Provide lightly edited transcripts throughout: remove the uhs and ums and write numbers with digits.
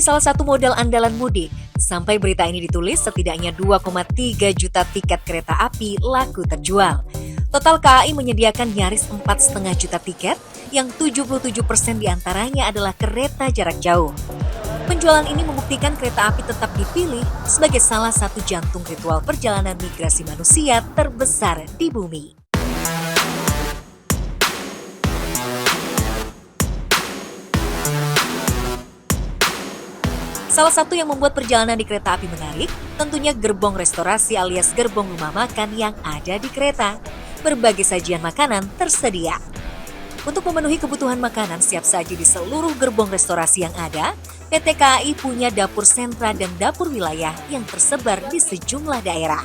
salah satu modal andalan mudik. Sampai berita ini ditulis, setidaknya 2,3 juta tiket kereta api laku terjual. Total KAI menyediakan nyaris 4,5 juta tiket, yang 77% diantaranya adalah kereta jarak jauh. Penjualan ini membuktikan kereta api tetap dipilih sebagai salah satu jantung ritual perjalanan migrasi manusia terbesar di bumi. Salah satu yang membuat perjalanan di kereta api menarik, tentunya gerbong restorasi alias gerbong rumah makan yang ada di kereta. Berbagai sajian makanan tersedia. Untuk memenuhi kebutuhan makanan siap saji di seluruh gerbong restorasi yang ada, PT KAI punya dapur sentra dan dapur wilayah yang tersebar di sejumlah daerah.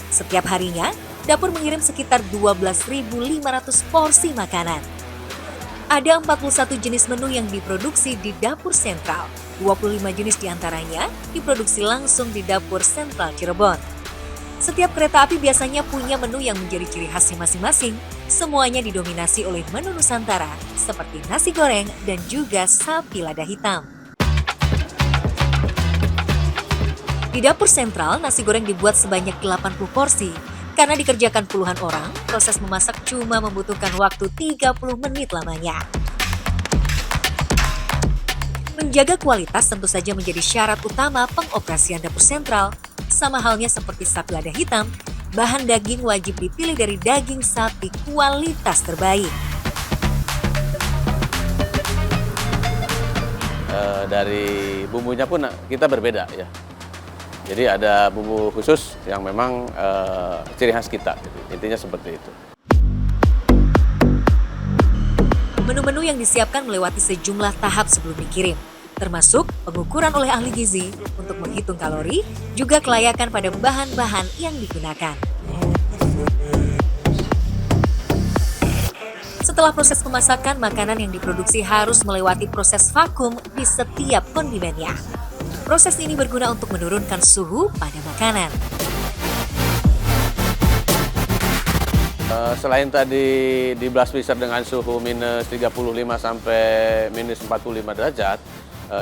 Setiap harinya, dapur mengirim sekitar 12.500 porsi makanan. Ada 41 jenis menu yang diproduksi di dapur sentral. 25 jenis diantaranya diproduksi langsung di dapur sentral Cirebon. Setiap kereta api biasanya punya menu yang menjadi ciri khasnya masing-masing. Semuanya didominasi oleh menu Nusantara, seperti nasi goreng dan juga sapi lada hitam. Di dapur sentral, nasi goreng dibuat sebanyak 80 porsi. Karena dikerjakan puluhan orang, proses memasak cuma membutuhkan waktu 30 menit lamanya. Menjaga kualitas tentu saja menjadi syarat utama pengoperasian dapur sentral. Sama halnya seperti sapi lada hitam, bahan daging wajib dipilih dari daging sapi kualitas terbaik. Dari bumbunya pun kita berbeda ya. Jadi ada bumbu khusus yang memang ciri khas kita. Intinya seperti itu. Menu-menu yang disiapkan melewati sejumlah tahap sebelum dikirim, termasuk pengukuran oleh ahli gizi untuk menghitung kalori, juga kelayakan pada bahan-bahan yang digunakan. Setelah proses pemasakan, makanan yang diproduksi harus melewati proses vakum di setiap kondimennya. Proses ini berguna untuk menurunkan suhu pada makanan. Selain tadi di blast freezer dengan suhu minus 35 sampai minus 45 derajat,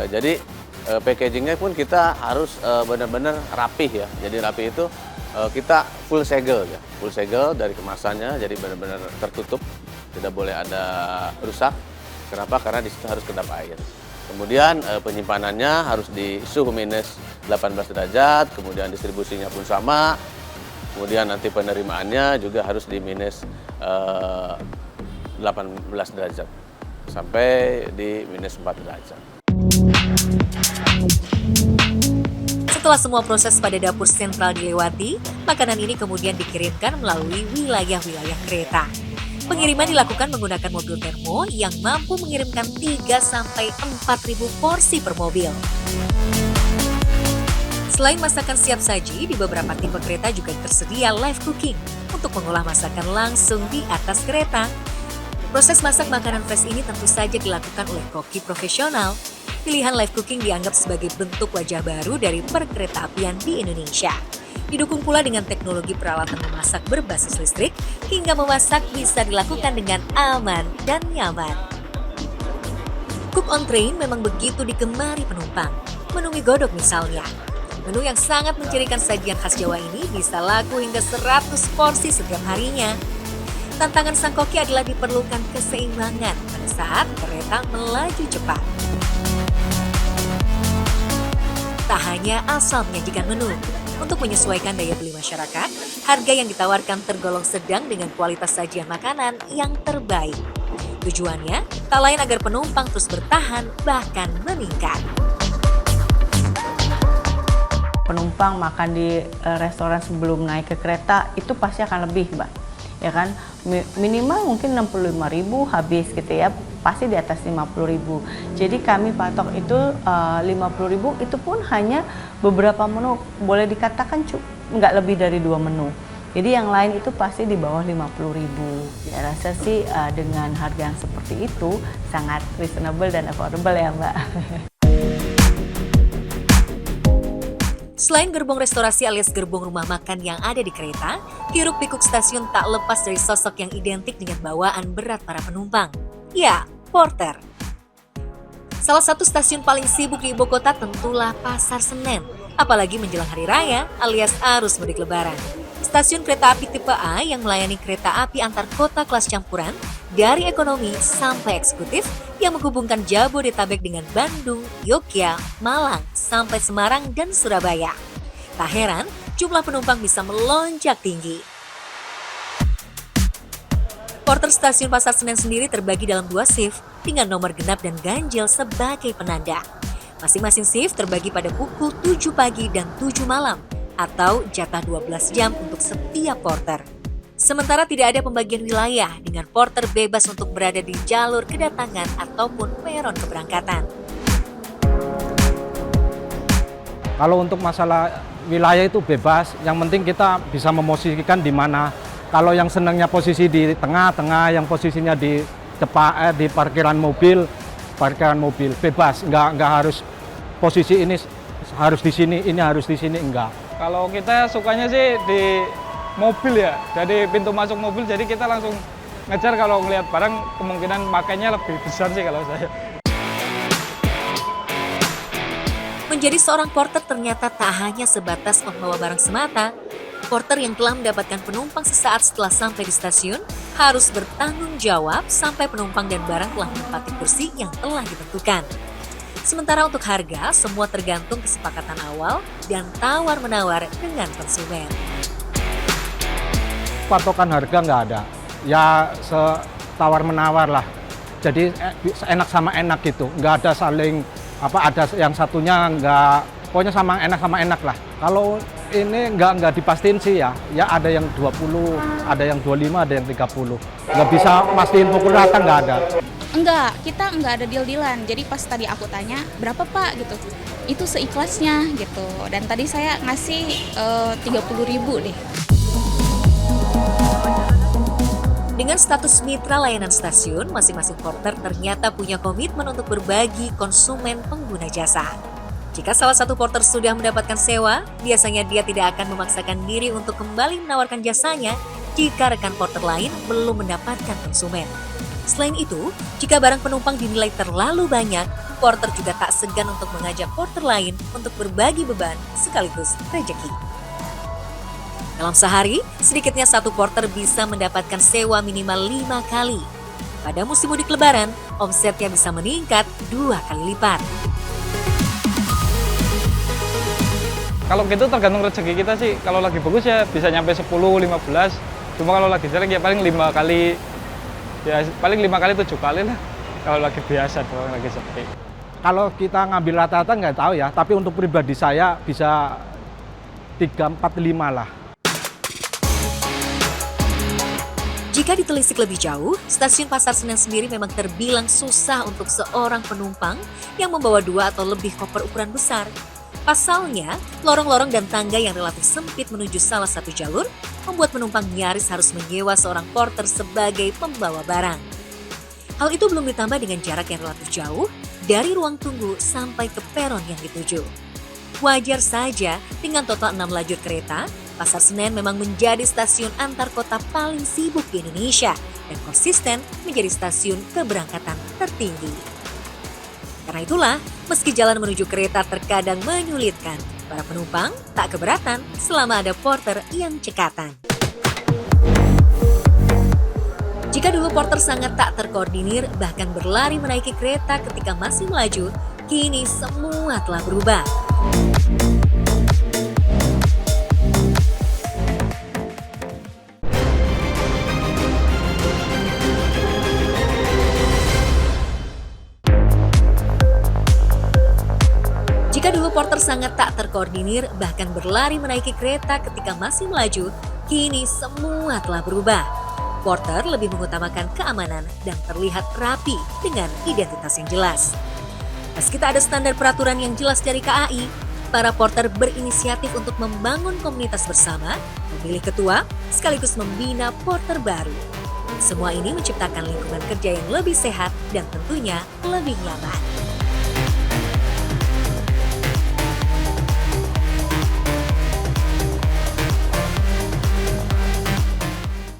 jadi packagingnya pun kita harus benar-benar rapih ya. Jadi rapih itu kita full segel ya, full segel dari kemasannya, jadi benar-benar tertutup, tidak boleh ada rusak. Kenapa? Karena di situ harus kedap air. Kemudian penyimpanannya harus di suhu minus 18 derajat, kemudian distribusinya pun sama. Kemudian nanti penerimaannya juga harus di minus 18 derajat sampai di minus 4 derajat. Setelah semua proses pada dapur sentral dilewati, makanan ini kemudian dikirimkan melalui wilayah-wilayah kereta. Pengiriman dilakukan menggunakan mobil termo yang mampu mengirimkan 3-4.000 porsi per mobil. Selain masakan siap saji, di beberapa tipe kereta juga tersedia live cooking untuk mengolah masakan langsung di atas kereta. Proses masak makanan fresh ini tentu saja dilakukan oleh koki profesional. Pilihan live cooking dianggap sebagai bentuk wajah baru dari perkeretaapian di Indonesia. Didukung pula dengan teknologi peralatan memasak berbasis listrik, hingga memasak bisa dilakukan dengan aman dan nyaman. Cook on Train memang begitu digemari penumpang. Menu mie godok misalnya. Menu yang sangat mencirikan sajian khas Jawa ini bisa laku hingga 100 porsi setiap harinya. Tantangan sang koki adalah diperlukan keseimbangan pada saat kereta melaju cepat. Tak hanya asal menyajikan menu, untuk menyesuaikan daya beli masyarakat, harga yang ditawarkan tergolong sedang dengan kualitas sajian makanan yang terbaik. Tujuannya, tak lain agar penumpang terus bertahan bahkan meningkat. Penumpang makan di restoran sebelum naik ke kereta itu pasti akan lebih, Mbak. Ya kan? Minimal mungkin 65.000 habis gitu ya. Pasti di atas 50.000. Jadi kami patok itu 50.000 itu pun hanya beberapa menu. Boleh dikatakan nggak lebih dari 2 menu. Jadi yang lain itu pasti di bawah 50.000. Saya rasa sih dengan harga yang seperti itu sangat reasonable dan affordable ya, Mbak. Selain gerbong restorasi alias gerbong rumah makan yang ada di kereta, hiruk-pikuk stasiun tak lepas dari sosok yang identik dengan bawaan berat para penumpang. Ya, porter. Salah satu stasiun paling sibuk di ibu kota tentulah Pasar Senen, apalagi menjelang Hari Raya alias arus mudik Lebaran. Stasiun kereta api tipe A yang melayani kereta api antar kota kelas campuran dari ekonomi sampai eksekutif yang menghubungkan Jabodetabek dengan Bandung, Yogyakarta, Malang, sampai Semarang dan Surabaya. Tak heran, jumlah penumpang bisa melonjak tinggi. Porter stasiun Pasar Senen sendiri terbagi dalam 2 shift dengan nomor genap dan ganjil sebagai penanda. Masing-masing shift terbagi pada pukul 7 pagi dan 7 malam atau jatah 12 jam untuk setiap porter. Sementara tidak ada pembagian wilayah dengan porter bebas untuk berada di jalur kedatangan ataupun peron keberangkatan. Kalau untuk masalah wilayah itu bebas, yang penting kita bisa memosisikan di mana. Kalau yang senangnya posisi di tengah-tengah, yang posisinya di depan, di parkiran mobil bebas, nggak harus posisi ini harus di sini, ini harus di sini, enggak. Kalau kita sukanya sih di mobil ya, jadi pintu masuk mobil, jadi kita langsung ngejar. Kalau ngelihat barang kemungkinan makainya lebih besar sih kalau saya. Menjadi seorang porter ternyata tak hanya sebatas membawa barang semata. Porter yang telah mendapatkan penumpang sesaat setelah sampai di stasiun harus bertanggung jawab sampai penumpang dan barang telah menempati kursi yang telah ditentukan. Sementara untuk harga, semua tergantung kesepakatan awal dan tawar-menawar dengan konsumen. Patokan harga nggak ada, ya setawar-menawar lah. Jadi enak sama enak gitu, nggak ada saling ada yang satunya nggak, pokoknya sama enak lah. Kalau ini nggak dipastiin sih ya ada yang 20, ada yang 25, ada yang 30. Nggak bisa pastiin pukul rata, nggak ada. Enggak, kita enggak ada deal-dealan. Jadi pas tadi aku tanya, berapa Pak gitu. Itu seikhlasnya gitu. Dan tadi saya ngasih 30.000 deh. Dengan status mitra layanan stasiun, masing-masing porter ternyata punya komitmen untuk berbagi konsumen pengguna jasa. Jika salah satu porter sudah mendapatkan sewa, biasanya dia tidak akan memaksakan diri untuk kembali menawarkan jasanya jika rekan porter lain belum mendapatkan konsumen. Selain itu, jika barang penumpang dinilai terlalu banyak, porter juga tak segan untuk mengajak porter lain untuk berbagi beban sekaligus rezeki. Dalam sehari, sedikitnya satu porter bisa mendapatkan sewa minimal 5 kali. Pada musim mudik Lebaran, omsetnya bisa meningkat 2 kali lipat. Kalau gitu tergantung rezeki kita sih. Kalau lagi bagus ya bisa nyampe 10, 15. Cuma kalau lagi jelek ya paling 5 kali. Ya paling 5 kali 7 kali lah. Kalau lagi biasa, kalau lagi sepi. Kalau kita ngambil rata-rata nggak tahu ya, tapi untuk pribadi saya bisa 3, 4, 5 lah. Jika ditelisik lebih jauh, stasiun Pasar Senen sendiri memang terbilang susah untuk seorang penumpang yang membawa 2 atau lebih koper ukuran besar. Pasalnya, lorong-lorong dan tangga yang relatif sempit menuju salah satu jalur membuat penumpang nyaris harus menyewa seorang porter sebagai pembawa barang. Hal itu belum ditambah dengan jarak yang relatif jauh dari ruang tunggu sampai ke peron yang dituju. Wajar saja dengan total 6 lajur kereta, Pasar Senen memang menjadi stasiun antar kota paling sibuk di Indonesia dan konsisten menjadi stasiun keberangkatan tertinggi. Karena itulah, meski jalan menuju kereta terkadang menyulitkan, para penumpang tak keberatan selama ada porter yang cekatan. Jika dulu porter sangat tak terkoordinir, bahkan berlari menaiki kereta ketika masih melaju, kini semua telah berubah. Jika dulu porter sangat tak terkoordinir, bahkan berlari menaiki kereta ketika masih melaju, kini semua telah berubah. Porter lebih mengutamakan keamanan dan terlihat rapi dengan identitas yang jelas. Meski tak ada standar peraturan yang jelas dari KAI, para porter berinisiatif untuk membangun komunitas bersama, memilih ketua, sekaligus membina porter baru. Semua ini menciptakan lingkungan kerja yang lebih sehat dan tentunya lebih nyaman.